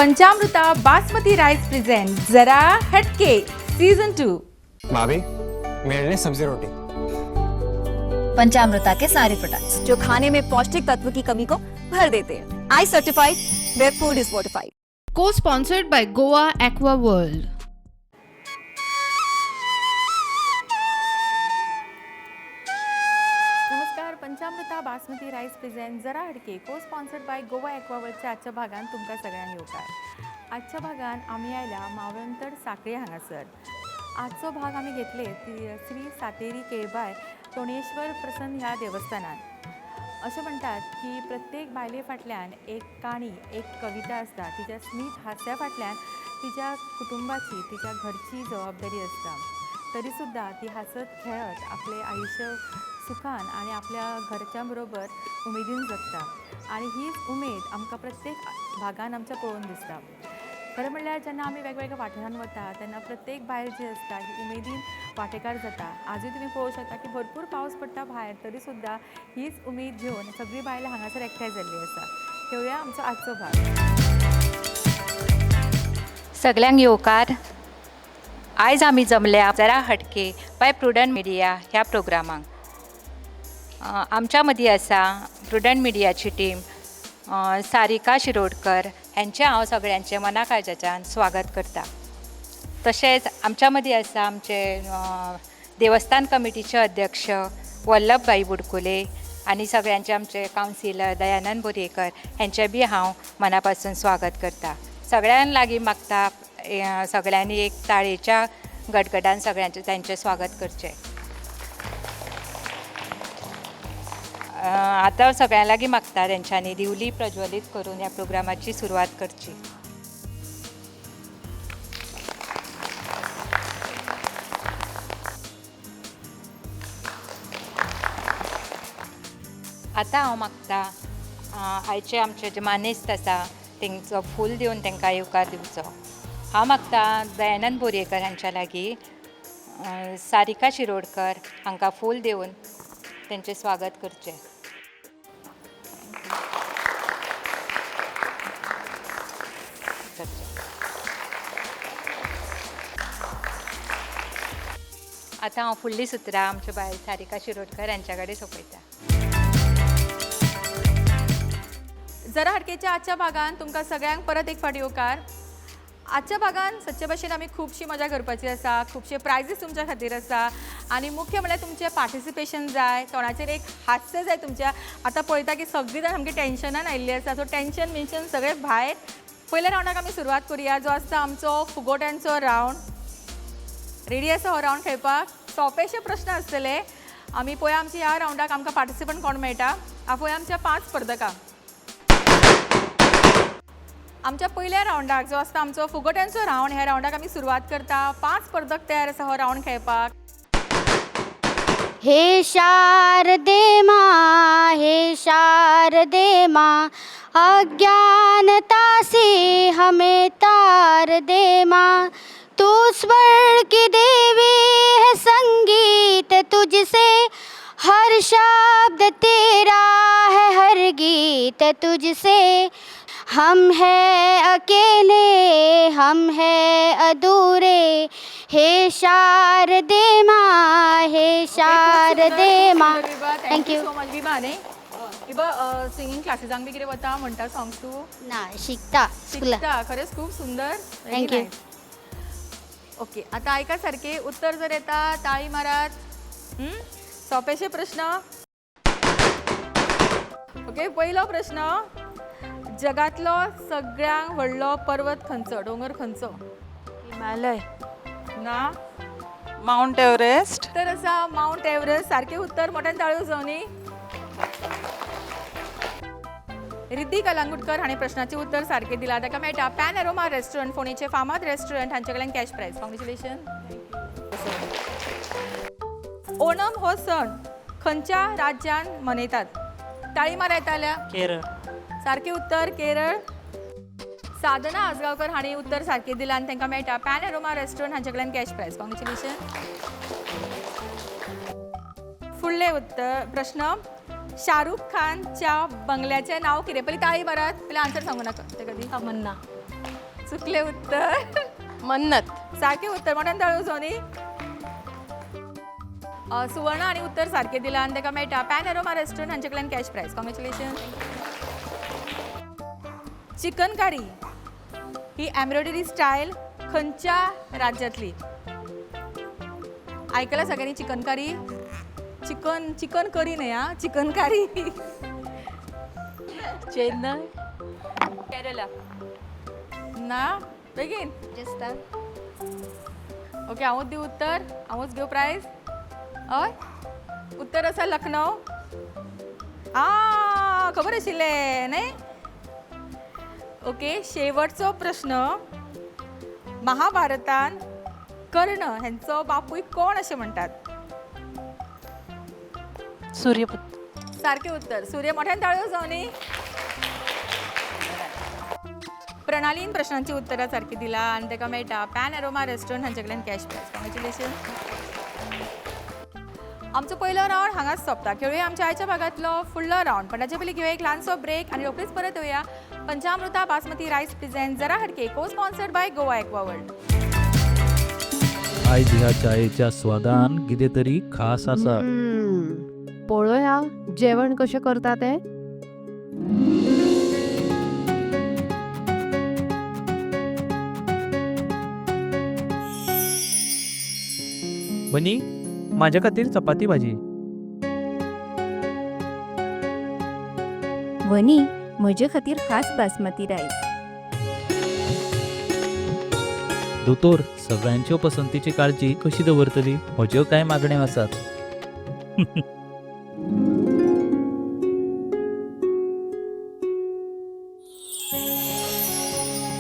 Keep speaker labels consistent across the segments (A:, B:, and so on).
A: पंचामृता basmati rice present जरा हटके season 2।
B: भाभी मेरे लिए सब्जी रोटी।
C: पंचामृता के सारे प्रोडक्ट्स जो खाने में पौष्टिक तत्व की कमी को भर देते हैं। I certified where food is fortified.
D: Co-sponsored by Goa Aqua World.
A: नमस्कार, पंचामृता बासमती राइस प्रेजेंट जरा हटके को स्पॉन्सर्ड बाय गोवा एक्वावर्ल्डच्या आजच्या भागान तुमकां सगळ्यांक येवकार। आजच्या भागान आमी आयल्या मावळंतड साखळे हांगासर। आजचो भाग आमी घेतले श्री सातेरी केळबाय तोणेश्वर प्रसन्न ह्या देवस्थानात। अशें म्हणटात की प्रत्येक बायले फाटल्यान एक काणी एक कविता आसता, तिच्या स्मित हास्या फाटल्यान तिच्या कुटुंबाची तिच्या घरची जबाबदारी आसता। तरी सुद्धा ती हसत खेळत आपले आयुष्य सुखान आणि आपल्या घरच्यां बरोबर उमेदीन जगता आणि हीच उमेद आमकां प्रत्येक भागान आमच्या पळोवन दिसता। खरें म्हणल्यार जेन्ना आमी वेगवेगळ्या वाठारांत वता तेन्ना प्रत्येक बायल जी आसता ही उमेदीन वांटेकार जाता। आजूय तुमी पळोवंक शकता की भरपूर पावस पडटा भायर, तरी सुद्धा हीच उमेद घेवन सगळीं बायलां हांगासर एकठांय जाल्लीं आसा। घेवया आमचो आजचो भाग।
E: सगळ्यांक येवकार। आयज आमी जमल्या जरा हटके बाय प्रुडंट मिडिया ह्या प्रोग्रामाक। आमच्या मदीं आसा प्रुडंट मिडियाची टीम, सारिका शिरोडकर यांचे हांव सगळ्यांचे मनाकाळजाच्यान स्वागत करता। तशेंच आमच्या मदीं आसा आमचे देवस्थान कमिटीचे अध्यक्ष वल्लभभाई बुडकुले आनी सगळ्यांचे आमचे कावन्सिलर दयानंद बोरयेकर यांचे बी हांव मना पासून स्वागत करता। सगळ्यांक लागीं मागता सगळ्यांनी एक ताळेच्या गडगडान सगळ्यांचे त्यांचे स्वागत करचें। आता सगळ्यां लागीं मागता तेंच्यांनी दिवली प्रज्वलित करून ह्या प्रोग्रामाची सुरवात करची। आता हांव मागता आयचे आमचे जे मानेस्त आसा तेंचो फूल दिवन तेंकां येवकार दिवचो। हांव मागता दयानंद बोरयेकर हांच्या लागीं सारिका शिरोडकर हांकां फूल दिवन तेंचें स्वागत करचें। आता हांव फुडलीं सुत्रां आमच्या बायल सारिका शिरोडकर यांच्या कडेन सोंपयता।
A: जरा हटकेच्या आजच्या भागान तुमकां सगळ्यांक परत एक फावटी येवकार। आजच्या भागान सच्चे भाशेन आमी खुबशी मजा करपाची आसा, खुबशे प्रायजीस तुमच्या खातीर आसा आणि मुख्य म्हळ्यार तुमचें पार्टिसिपेशन जाय, तोंडाचेर एक हास्य जाय तुमच्या। आतां पळयता की सगळीं जाण सामकी टेन्शनान आयिल्लीं आसा, सो टेन्शन सगळें भायर। पयल्या रावंडाक आमी सुरवात करुया, जो आसता आमचो फुगोट्यांचो रावंड। रेडी आसा हो रावंड खेळपाक? सोंपेशे प्रश्न आसतले। आमी पळया आमच्या ह्या रावंडाक आमकां पार्टिसिपंट कोण मेळटा। पळया आमच्या 5 स्पर्धकां। आमच्या पयल्या रावंडाक जो आसता आमचो फुगोट्यांचो रावंड, ह्या रावंडाक आमी सुरवात करता। 5 स्पर्धक तयार आसा हो रावंड खेळपाक।
F: हे शारदे माँ, हे शारदे माँ, अज्ञानता से हमें तार दे माँ। तू स्वर की देवी है, संगीत तुझसे, हर शब्द तेरा है, हर गीत तुझसे। हम हैं अकेले, हम हैं अधूरे, हे शारदे माँ, हे शारदे माँ। थैंक यू
A: सो मच विभा। न्ही विभा, सिंगींग क्लासीसांक बी कितें वता, म्हणटा सॉंग्स तू?
F: ना, शिकता।
A: खरेंच खूब सुंदर।
F: Thank you.
A: ओके, आता ऐका सारखे उत्तर जर येता ताळी मारात। सोंपेशे प्रश्न। ओके, पहिलो प्रश्न, जगातलो सगळ्यांत व्हडलो पर्वत खंयचो, डोंगर खंयचो?
G: हिमालय
A: ना,
G: माउंट एव्हरेस्ट
A: तर आसा माउंट एव्हरेस्ट। सारखे उत्तर, मोठ्यान ताळयो जावनी। रिद्धी कलांगुटकर हाणें प्रश्नाचे उत्तर सारखे दिला। ताका मेळटा पॅनोरमा रेस्टॉरंट, फोंडेचे फामाद रेस्टॉरंट, हांचे कडल्यान कॅश प्राइज। कॉंग्रॅच्युलेशन। ओणम हो सण खंयच्या राज्यान मनयतात? ताळी मारा येताल्या।
G: केरळ
A: सारखे उत्तर, केरळ। साधना आजगावकर हाणें उत्तर सारखे दिला आनी तांकां मेळटा पॅनोरमा रेस्टॉरंट, हांचे कडल्यान कॅश प्राइज। कॉंग्रॅच्युलेशन। फुडले उत्तर प्रश्न, शाहरुख खानच्या बंगल्याचे नाव कितें? पयलीं ताळी मारात, पयलीं आन्सर सांगू नाका ते कधी।
G: तमन्ना
A: चुकले उत्तर.
G: मन्नत.
A: सारखे उत्तर मोठ्यान ताळयो सोनी. सुवर्ण आणि उत्तर सारखे दिला आणि ताका मेळटा पॅनोरमा रेस्टॉरंट हांचे कडल्यान कॅश प्रायज. कॉंग्रॅच्युलेशन. चिकन कारी ही एम्ब्रॉयडरी स्टायल खंयच्या राज्यांतली? आयकला सगळ्यांनी चिकन कारी? चिकन करी न्हय हा, चिकन कारी.
G: चेन्नई.
E: केरला.
A: ना बेगीन. ओके हांवूच दिव उत्तर, हांवूच घेव प्रायज. हय उत्तर आसा लखनौ. खबर आशिल्लें न्हय. ओके शेवटचो प्रश्न. महाभारतान कर्ण हेंचो बापूय कोण अशें म्हणटात?
G: सूर्यपुत्र.
A: सारखे उत्तर. सूर्य. मोठ्यान ताळयो जावनी. प्रणालीन प्रश्नांची उत्तरां सारखी दिला आणि ताका मेळटा पॅनोरमा रेस्टॉरंट हांचे कडल्यान कॅश प्रायज. कॉंग्रॅच्युलेशन. आमचो पयलो रावंड हांगाच सोंपता. खेळुया आमच्या आयच्या भागांतलो फुडलो रावंड. पण ताचे पयलीं घेवया एक ल्हानसो ब्रेक आणि रोखडीच परत येवया. पंचामृता बासमती रायस प्रेझेंट जरा हटके cosponsored by Goa Aqua world.
H: आयज ह्या चायेच्या स्वादान कितें तरी खास आसा.
I: पळोवया जेवण कशें करता ते.
H: बनी माझ्या खातीर चपाती भाजी.
C: वनी म्हजे खातीर खास बासमती रायस.
H: दोतोर सगळ्यांच्यो पसंतीची काळजी कशी दवरतली? म्हज्यो कांय मागण्यो आसात.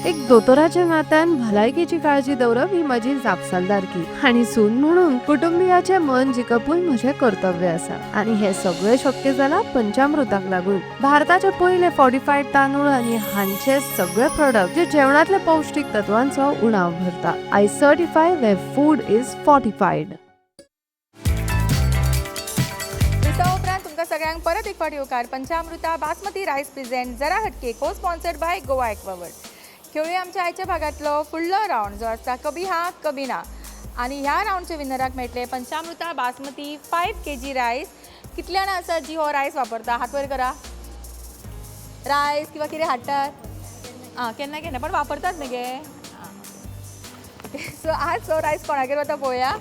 I: एक दोतोराच्या नात्यान भलायकेची काळजी दवरप ही म्हजी जापसालदारकी आणि सून म्हणून कुटुंबियाचे मन जिखपूय म्हजें कर्तव्य आसा. आणि हे सगळें शक्य जालां पंचामृताक लागून. भारताचे पयले फॉर्टिफायड तांदूळ आणि हांचे सगळे प्रोडक्ट जे जेवणातल्या पौष्टिक तत्वांचो उणाव भरता. I certify where food is fortified.
A: दिसा उपरांत तुमकां सगळ्यांक परत एक फावट येवकार. पंचामृता बासमती रायस प्रेझेंट जरा हटके cosponsored by Goa Aqua World. खेळुया आमच्या आयच्या भागांतलो फुडलो रावंड जो आसा कभी हा कभी ना. आणि ह्या रावंडच्या विनराक मेळटले पंचामृता बासमती 5 kg रायस. कितले जाणां आसा जी हो रायस वापरता? हात वयर करा. रायस किंवा कितें हाडटात? केन्ना केन्ना पण वापरतात न्ही गे. सो आज हो रायस कोणागेर वता पळोवया.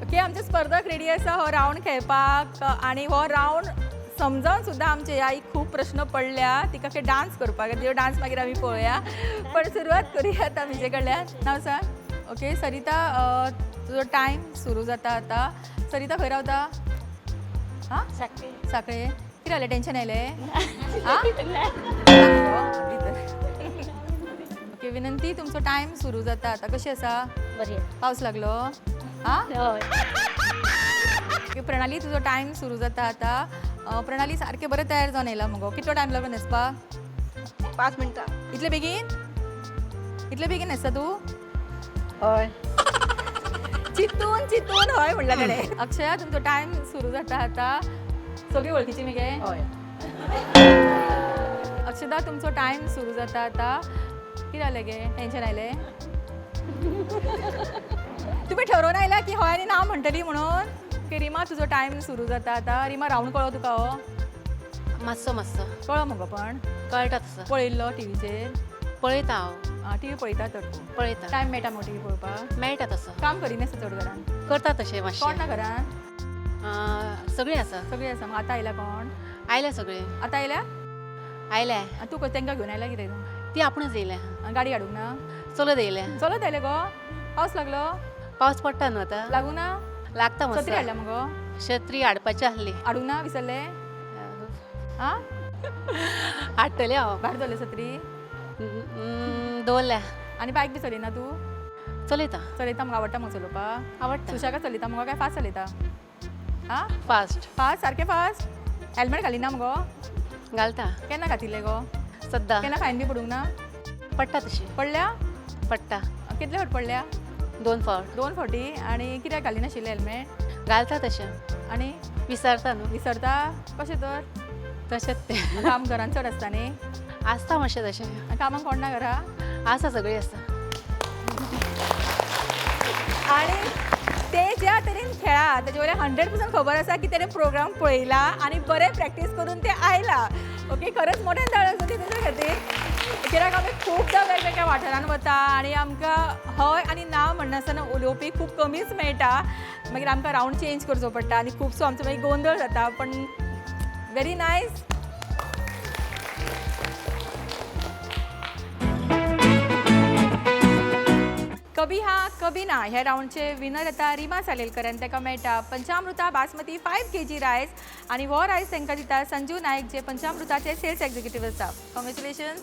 A: ओके आमचे स्पर्धक रेडी आसा हो रावंड खेळपाक. आणि हो रावंड समजावन सुद्दां आमचे आईक खूब प्रश्न पडल्या. तिका काही डान्स करपाक देव डान्स मागीर आमी पळोवया. पण सुरवात करुया आतां म्हजे कडल्यान. नांव सांग. ओके सरिता तुजो टायम सुरू जाता आतां. सरिता खंय रावता? साखळे. कितें जालें टेंशन आयलें? ओके विनंती तुमचो टायम सुरू जाता आतां. कशी आसा?
F: बरी.
A: पावस लागलो? ओके प्रणाली तुजो टायम सुरू जाता आतां. प्रणाली सारकें बरें तयार जावन येयला मगो. कितलो टायम लागलो न्हेसपाक?
G: 5 मिनटां.
A: इतले बेगीन? इतले बेगीन न्हेसता तूं?
G: हय.
A: चिंतून चिंतून हय म्हणला ताणें. अक्षया तुमचो टायम सुरू जाता आतां. सगळीं वळखीची मगे?
G: हय.
A: अक्षदा तुमचो टायम सुरू जाता आतां. कितें जालें गे? टेंशन आयलें? तुमी ठरोवन आयला की हय आनी ना म्हणटली म्हणून? की रिमा तुजो टायम सुरू जाता आतां. रिमा रावंड कळ्ळो तुका हो?
G: मातसो
A: कळ्ळो मगो पण?
G: कळटा तसो.
A: पळयल्लो टीव्हीचेर?
G: पळयता हांव.
A: टीव्ही पळयता तर तूं?
G: पळयता.
A: टायम मेळटा मगो टीव्ही पळोवपाक?
G: मेळटा तसो.
A: काम करिनासता चड घरान?
G: करता तशें
A: कोण
G: मातशें.
A: ना घरान?
G: सगळीं आसा.
A: सगळीं आसा. मग आतां आयला कोण?
G: आयल्या सगळीं.
A: आतां आयल्या?
G: आयल्या.
A: तूं तांकां घेवन आयला कितें?
G: ती आपुणूच येयल्या.
A: गाडी हाडूंक ना?
G: चलत येयल्या.
A: चलत आयले गो? पावस लागलो?
G: पावस पडटा न्हू आतां.
A: लागूं ना?
G: लागता
A: छत्री
G: मातसो.
A: हाडल्या मगो?
G: छत्री हाडपाची आसली.
A: हाडूंक ना विसरले? आं
G: हाडटलें हांव.
A: भायर दवरले छत्री?
G: दवरल्या.
A: आनी बायक बी चलयना तूं?
G: चलयता.
A: चलयता मग आवडटा मग चलोवपाक?
G: आवडटा.
A: सुशेगाद चलयता मगो काय फास्ट चलयता? आं
G: फास्ट.
A: फास्ट सारकें फास्ट? हेल्मेट घालिना मगो?
G: घालता.
A: केन्ना घातिल्ले गो?
G: सद्दां.
A: केन्ना फायन बी पडूंक ना?
G: पडटा तशी.
A: पडल्या?
G: पडटा.
A: कितले फावट पडल्या?
G: 2 फावट.
A: 2 फावटी. आणि कित्याक घालिनाशिल्लें हेल्मेट?
G: घालता तशें.
A: आणि
G: विसरता न्हू
A: विसरता कशें तर
G: तशेंच ते
A: काम घरान चड आसता न्ही
G: आसता मातशें तशें
A: आनी कामाक कोण ना घरा
G: आसा सगळीं आसता
A: आणि ते ज्या तरेन खेळा तेजे वयल्यान 100% खबर आसा की तेणें प्रोग्राम पळयला आनी बरें प्रॅक्टीस करून ते आयला ओके खरंच मोठ्यान धाड आसा ती तेजे खातीर कित्याक आमी खुबदां वेगवेगळ्या वाठारांत वता आनी आमकां हय आनी ना म्हणनासतना उलोवपी खूब कमीच मेळटा मागीर आमकां रावंड चेंज करचो पडटा आनी खुबसो आमचो मागीर गोंधळ जाता पण व्हेरी नायस कभी हाँ कभी ना ह्या राऊंडचे विनर येता रिमा सालेलकर आनी ताका मेळटा पंचामृता बासमती 5 kg रायस आनी हो रायस तांकां दिता संजू नायक जे पंचामृताचे सेल्स एक्झिक्युटीव आसा कॉंग्रॅच्युलेशन्स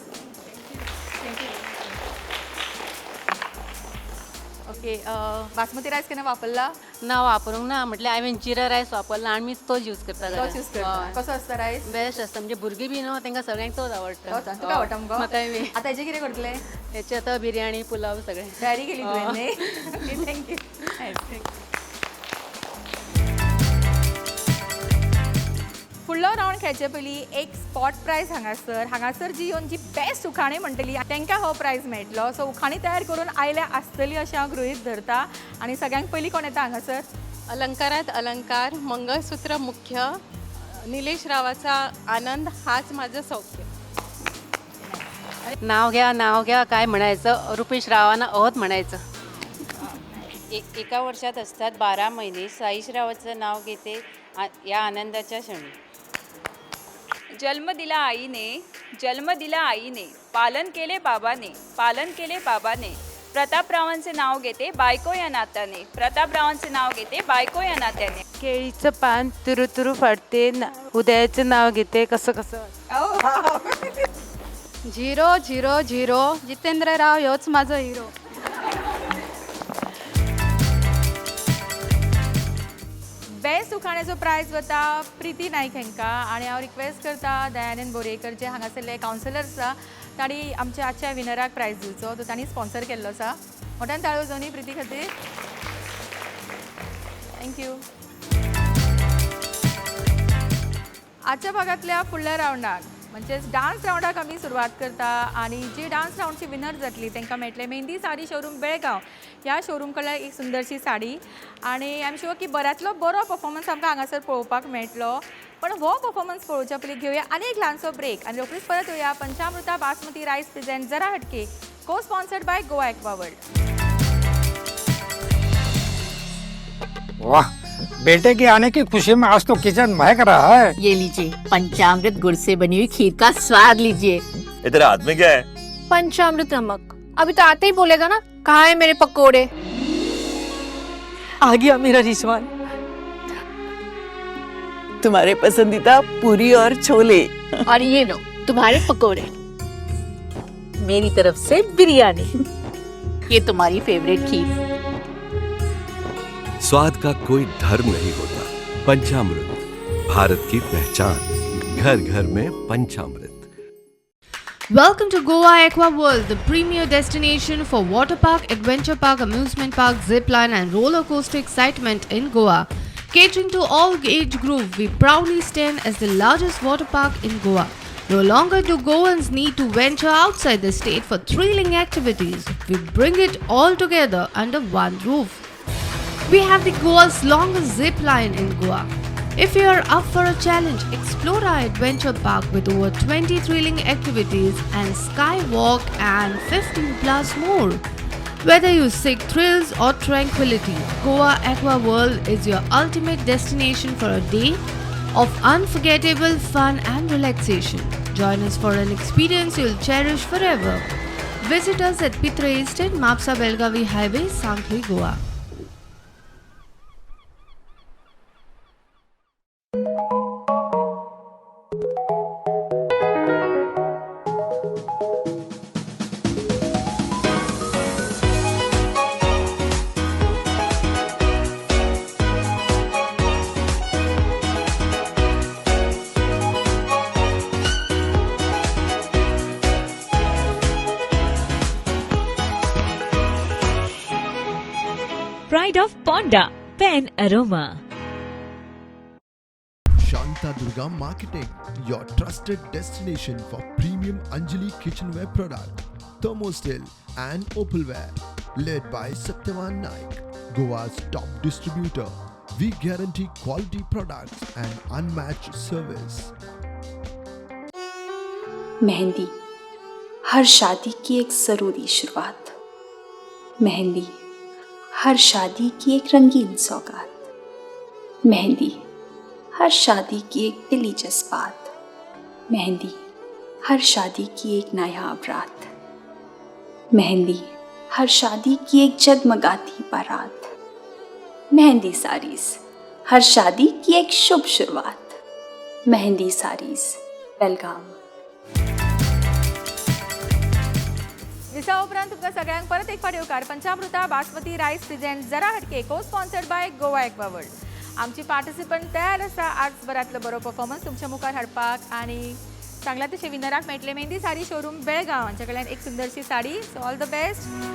A: ओके बासमती रायस केन्ना वापरला
G: ना वापरूंक ना म्हटल्यार हांवें जिरा रायस वापरला आनी मी तोच यूज करता
A: तोच यूज करता कसो आसता रायस
G: बेस्ट आसता म्हणजे भुरगीं बी न्हू तांकां सगळ्यांक तोच आवडटा
A: तुका आवडटा मगो
G: म्हाकाय बी
A: आतां हेजें कितें करतलें
G: हेचे आतां बिर्याणी पुलाव सगळें
A: तयारी केली तुवें न्ही थँक्यू फुडलो रावंड खेळचे पयलीं एक स्पॉट प्रायज हांगासर जी येवन जी बेस्ट उखाणी म्हणटली तांकां हो प्रायज मेळटलो सो उखाणी तयार करून आयल्या आसतली अशें हांव गृहीत धरता आनी सगळ्यांक पयलीं कोण येता हांगासर
J: अलंकारात अलंकार मंगळसूत्र मुख्य निलेश रावाचा आनंद हाच माझं सौख्य
G: नाव घ्या काय म्हणायचं रुपेश रावांना अहत म्हणायचं
E: एका वर्षात असतात 12 महिने साईश रावाचं नाव घेते या आनंदाच्या क्षणी
J: जन्म दिला आईने पालन केले बाबाने प्रतापरावांचे नाव घेते बायको या नात्याने केळीचं पान तुरु तुरु फाटते उदयाचं नाव घेते कसं
F: 000 जितेंद्र राव ह्योच माझो हिरो
A: बेस्ट उखाण्याचो प्रायज वता प्रिती नायक हांकां आनी हांव रिक्वेस्ट करता दयानंद बोरेकर जे हांगासरले कावन्सिलर आसा तांणी आमच्या आजच्या विनराक प्रायज दिवचो तो तांणी स्पॉन्सर केल्लो आसा मोठ्यान ताळयो जोनी प्रिती खातीर थँक्यू आजच्या भागातल्या फुडल्या रावंडाक म्हणजेच डान्स रावंडाक आमी सुरवात करता आनी जी डान्स रावंडची विनर जातली तांकां मेळटले मेहंदी साडी शोरूम बेळगांव ह्या शोरूम कडल्यान एक सुंदरशी साडी आनी आय एम शुअर की बऱ्यांतलो बरो परफॉर्मन्स आमकां हांगासर पळोवपाक मेळटलो पण हो परफॉर्मन्स पळोवच्या पयलीं घेवया आनी एक ल्हानसो ब्रेक आनी रोखडीच परत येवया पंचामृता बासमती रायस प्रेझेंट जरा हटके cosponsored by Goa Aqua world
K: वाह बेटे के आने की खुशी में आज तो किचन महक रहा है
L: ये लीजिए पंचामृत गुड़ से बनी हुई खीर का स्वाद लीजिए
M: तेरे हाथ में क्या है
L: पंचामृत नमक अभी तो आते ही बोलेगा ना कहाँ है मेरे पकोड़े
N: आ गया मेरा रिजवान तुम्हारे पसंदीदा पूरी और छोले
L: और ये लो तुम्हारे पकोड़े मेरी तरफ से बिरयानी ये तुम्हारी फेवरेट खीर
M: स्वाद का कोई धर्म नहीं होता पंचामृत भारत की पहचान घर घर में पंचामृत
D: Welcome to Goa Aqua World, the premier destination for water park, adventure park, amusement park, zip line and roller coaster excitement in Goa. Catering to all age group, we proudly stand as the largest water park in Goa. No longer do Goans need to venture outside the state for thrilling activities. We bring it all together under one roof. We have the Goa's longest zip line in Goa. If you are up for a challenge, explore our adventure park with over 20 thrilling activities and skywalk and 15 plus more. Whether you seek thrills or tranquility, Goa Aqua World is your ultimate destination for a day of unforgettable fun and relaxation. Join us for an experience you'll cherish forever. Visit us at Pitra Estate, Mapsa Belgavi Highway, Sangli, Goa.
O: Pride of Ponda, Pen Aroma. Lata Durga Marketing, your trusted destination for premium Anjali kitchenware product, thermostil and opalware, led by Satyavan Naik, Goa's top distributor. We guarantee quality products and unmatched service.
P: Mehndi, हर शादी की एक ज़रूरी शुरुआत। मेहंदी, हर शादी की एक रंगीन सौगात। मेहंदी, हर शादी की एक दिली जज्बात। मेहंदी, हर शादी की एक नायाब रात। मेहंदी, हर शादी की एक जगमगाती बारात। मेहंदी साड़ीज, हर शादी की एक शुभ शुरुआत। मेहंदी साड़ीज, बेलगाम।
A: विसा उपरांत तुमकां सगळ्यांक परत एक फावट येवकार पंचामृता बासमती रायस प्रेझेंट जरा हटके cosponsored by Goa Aqua world. आमची पार्टिसिपंट तयार आसा आज बऱ्यांतलो बरो परफॉर्मन्स तुमच्या मुखार हाडपाक आनी सांगला तशें विनराक मेळटले मेहंदी साडी शोरूम बेळगांव हांचे कडल्यान एक सुंदरशी sari. So all the best.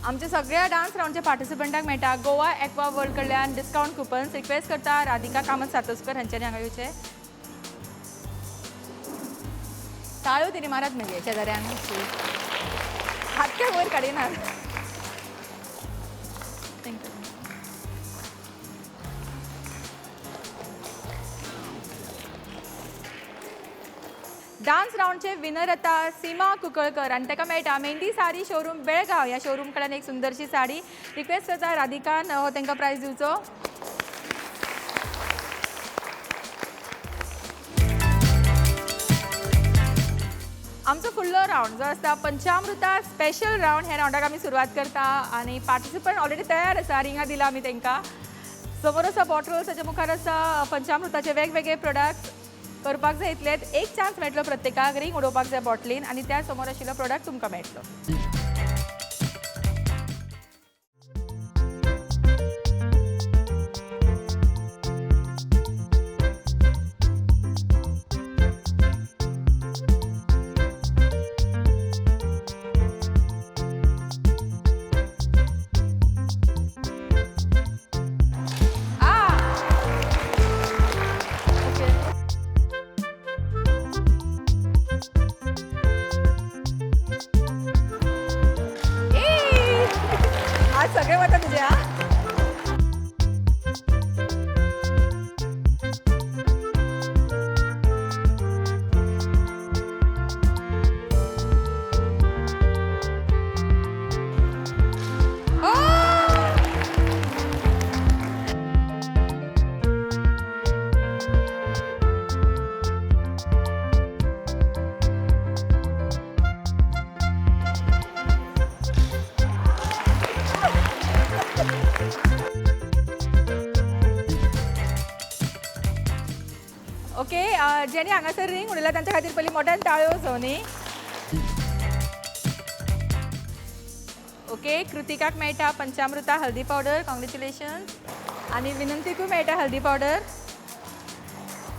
A: आमच्या सगळ्या डान्स राऊंडच्या पार्टिसिपंटांक मेळटा गोवा एक्वा वर्ल्ड कडल्यान डिस्काउंट कुपन्स. रिक्वेस्ट करता राधिका कामत सातोस्कर हांच्यानी हांगा येवचे. ताळ्यो तिणी मारात म्हणजे शेजाऱ्यांक हात काय वयर काडिनात. डान्स राऊंडचे विनर आता सीमा कुकळकर आणि ताका मेळटा मेहंदी साडी शोरूम बेळगांव ह्या शोरूम कडल्यान एक सुंदरशी साडी. रिक्वेस्ट करता राधिकान हो तांकां प्रायज दिवचो. आमचो फुडलो राऊंड जो आसता पंचामृता स्पेशल राऊंड. ह्या राऊंडाक आमी सुरवात करता आनी पार्टिसिपंट ऑलरेडी तयार आसा. रिंगां दिला आमी तांकां. समोर आसा बॉटल्स ताच्या मुखार आसा पंचामृताचे वेगवेगळे प्रोडक्ट्स. करपाक जाय इतलेत एक चान्स मेळटलो प्रत्येकाक. रिंग उडोवपाक जाय बॉटलीन आनी त्या समोर आशिल्लो प्रोडक्ट तुमकां मेळटलो. आज सगळे वता तुझे. ओके जेणी हांगासर रिंग उडयला तांच्या खातीर पयलीं मोठ्यान ताळ्यो सोनी. ओके कृतिकाक मेळटा पंचामृता हल्दी पावडर. कॉंग्रेच्युलेशन्स. आनी विनंतीकूय मेळटा हल्दी पावडर.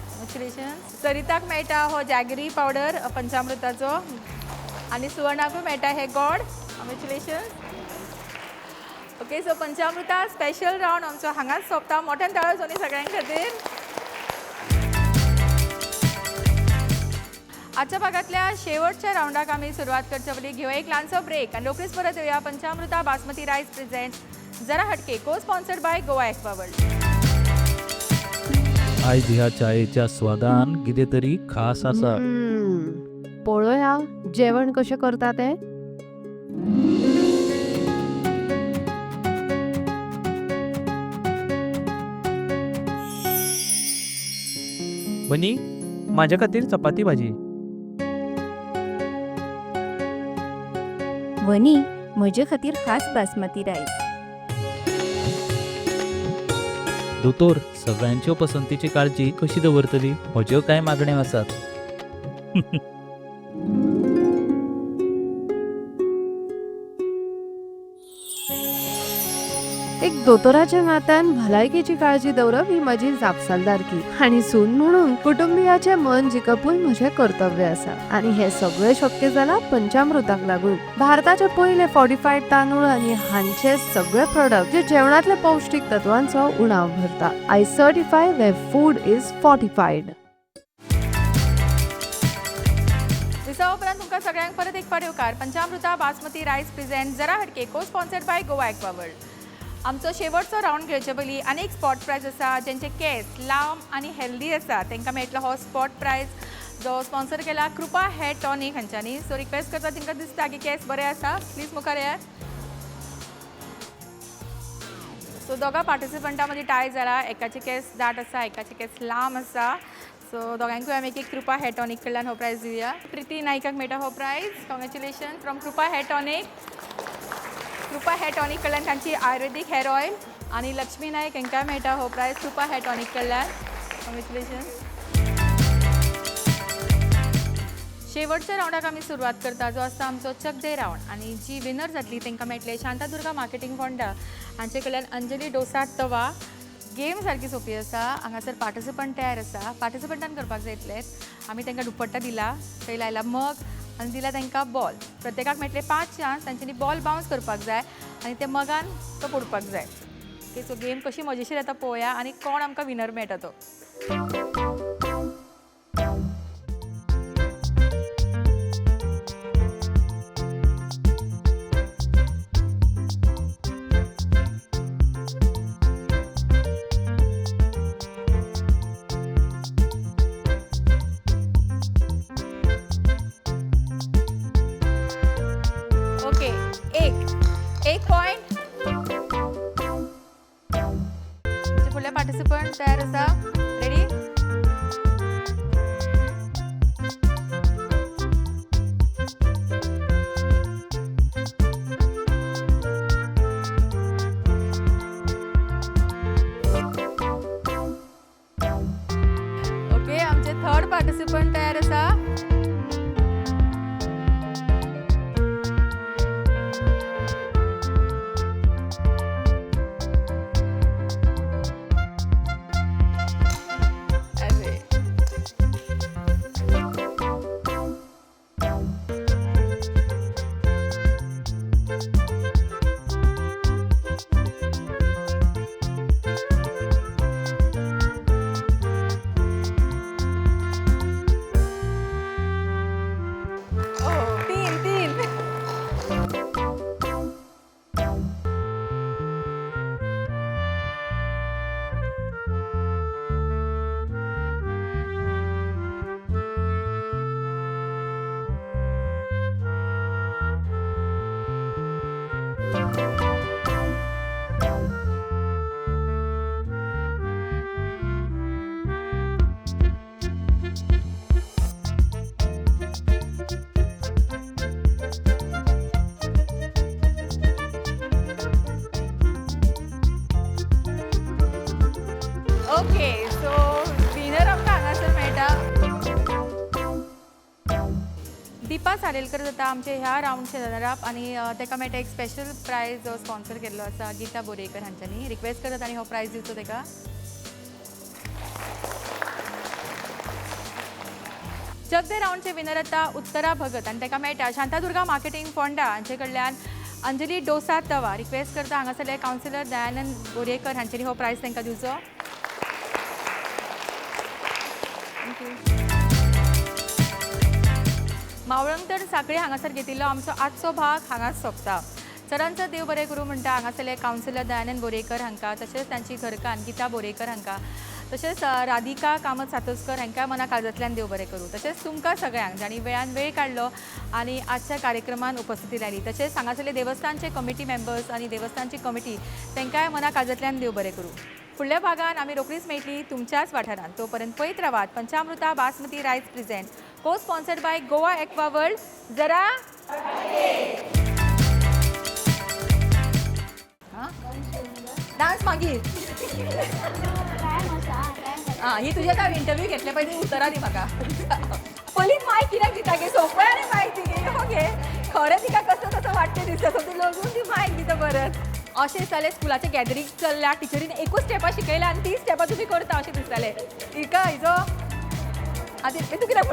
A: कॉंग्रेच्युलेशन्स. सरिताक मेळटा हो जॅगरी पावडर पंचामृताचो. आनी सुवर्णाकूय मेळटा हे गॉड. कॉंग्रेच्युलेशन्स. ओके सो पंचामृता स्पेशल राऊंड आमचो हांगाच सोंपता. मोठ्यान ताळ्यो सोनी सगळ्यां खातीर. आजच्या भागातल्या शेवटच्या राऊंडाक आमी सुरवात करच्या पयलीं घेवया एक ल्हानसो ब्रेक आनी रोखडीच परत येवया पंचामृता बासमती रायस प्रेझेंट जरा हटके cosponsored by Goa Aqua world.
H: आयज ह्या चायेच्या स्वादान कितें तरी खास आसा.
I: पळोवया जेवण कशें करता ते.
H: बनी माझ्या खातीर चपाती भाजी.
C: वनी म्हजे खातीर खास बासमती रायस.
H: दोतोर सगळ्यांच्यो पसंतीची काळजी कशी दवरतली? म्हज्यो कांय मागण्यो आसात.
I: एक दोतोराच्या नात्यान भलायकेची काळजी दवरप ही म्हजी जापसालदारकी आणि सून म्हणून कुटुंबियाचे मन जिखपून म्हजे कर्तव्य आसा. आणि हे सगळे शक्य जाला पंचामृताक लागून. भारताचे पहिले फॉर्टिफाईड तांदूळ आणि हांचे सगळे प्रोडक्ट जे जेवणातले पौष्टिक तत्वांचो उणाव भरता. I certify where food is fortified.
A: दिसा उपरांत तुमकां सगळ्यांक परत एक फावट येवकार पंचामृता बासमती रायस प्रेझेंट जरा हटके cosponsored by Goa Aqua world. आमचो शेवटचो रावंड घेवचे पयलीं आनीक स्पॉट प्रायज आसा जेंचे केस लांब आनी हेल्दी आसा तांकां मेळटलो हो स्पॉट प्रायज जो स्पॉन्सर केला कृपा हेअर टॉनिक हांच्यांनी. सो रिक्वेस्ट करता तांकां दिसता की केस बरे आसा प्लीज मुखार येयात. सो दोगा पार्टिसिपंटां मदीं टाय जाला. एकाचे केस दाट आसा एकाचे केस लांब आसा. सो दोगांकूय आमी एक कृपा हेअर टॉनिक कडल्यान हो प्रायज दिवया. प्रिती नायकाक मेळटा हो प्रायज. कॉंग्रॅच्युलेशन फ्रॉम कृपा हेअर टॉनिक. कृपा हेअर टॉनिक कडल्यान तांची आयुर्वेदीक हेअर ऑयल आणि लक्ष्मी नायक हांकां मेळटा हो प्रायज कृपा हेअर टॉनिक कडल्यान. कॉंग्रॅच्युलेशन. शेवटच्या रावंडाक आमी सुरवात करता जो आसता आमचो चक दे रावंड. आणि जी विनर जातली तांकां मेळटले शांतादुर्गा मार्केटिंग फोंडा हांचे कडल्यान अंजली डोसा तवा. गेम सारकी सोपी आसा. हांगासर पार्टिसिपंट तयार आसा. पार्टिसिपंटान करपाक जाय इतलेंच. आमी तांकां दुपट्टा दिला थंय लायला मग आणि दिला तांकां बॉल. प्रत्येकाक मेळटले 5 चान्स. तांच्यांनी बॉल बाउन्स करपाक जाय आणि ते मगान तो पडपाक जाय. ओके सो गेम कशी मजेशीर येता पळोवया आणि कोण आमकां विनर मेळटा तो. ओके एक पॉइंट. फुडले पार्टिसिपंट तयार आसा. रेडी. ओके आमचे थर्ड पार्टिसिपंट तयार आसा. ओके सो विनर आमकां हांगासर मेळटा दीपा सारेलकर जाता आमचे ह्या रावंडचे रनर अप आणि ताका मेळटा एक स्पेशल प्रायज जो स्पॉन्सर केल्लो आसा गीता बोरेकर हांच्यांनी. रिक्वेस्ट करता तांणी हो प्रायज दिवचो ताका. जग दे रावंडचे विनर आता उत्तरा भगत आणि ताका मेळटा शांतादुर्गा मार्केटिंग फोंडा हांचे कडल्यान अंजली डोसा तवा. रिक्वेस्ट करता हांगासरले कावन्सिलर दयानंद बोरेकर हांच्यांनी हो प्रायज तांकां दिवचो. मावळंगतर साखळे हांगासर घेतिल्लो आमचो आजचो भाग हांगाच सोंपता. सरांचो देव बरें करूं म्हणटा हांगासरले कावन्सिलर दयानंद बोरेकर हांकां तशेंच तांची घरकान्न गीता बोरेकर हांकां तशेंच राधिका कामत सातोस्कर हांकां मना काळजांतल्यान देव बरें करूं. तशेंच तुमकां सगळ्यांक जाणी वेळान वेळ काडलो आनी आजच्या कार्यक्रमान उपस्थिती लायली. तशेंच हांगासरले देवस्थानचे कमिटी मेंबर्स आनी देवस्थानची कमिटी तांकांय मना काळजांतल्यान देव बरें करूं. फुडल्या भागान आमी रोखडीच मेळटली तुमच्याच वाठारांत. तोपर्यंत पळयत रावात पंचामृता बासमती रायस प्रेझेंट को sponsored by Goa Aqua world जरा डान्स मागीर ही तुझे काय इंटरव्यू घेतले पयलीं उतरां दी म्हाका पयलीं मायक कित्याक दिता गे सोंपय आनी मायक दी हो गे खरें तिका कसं कसं वाटते दिसता सो ती लगून ती मायक दिता परत अशें दिसतालें स्कुलाचें गॅदरींग चल्ल्या टिचरीन एकूच स्टेपां शिकयल्या आनी ती स्टेपां तुमी करता अशें दिसतालें तिका हिजो आतां तूं कित्याक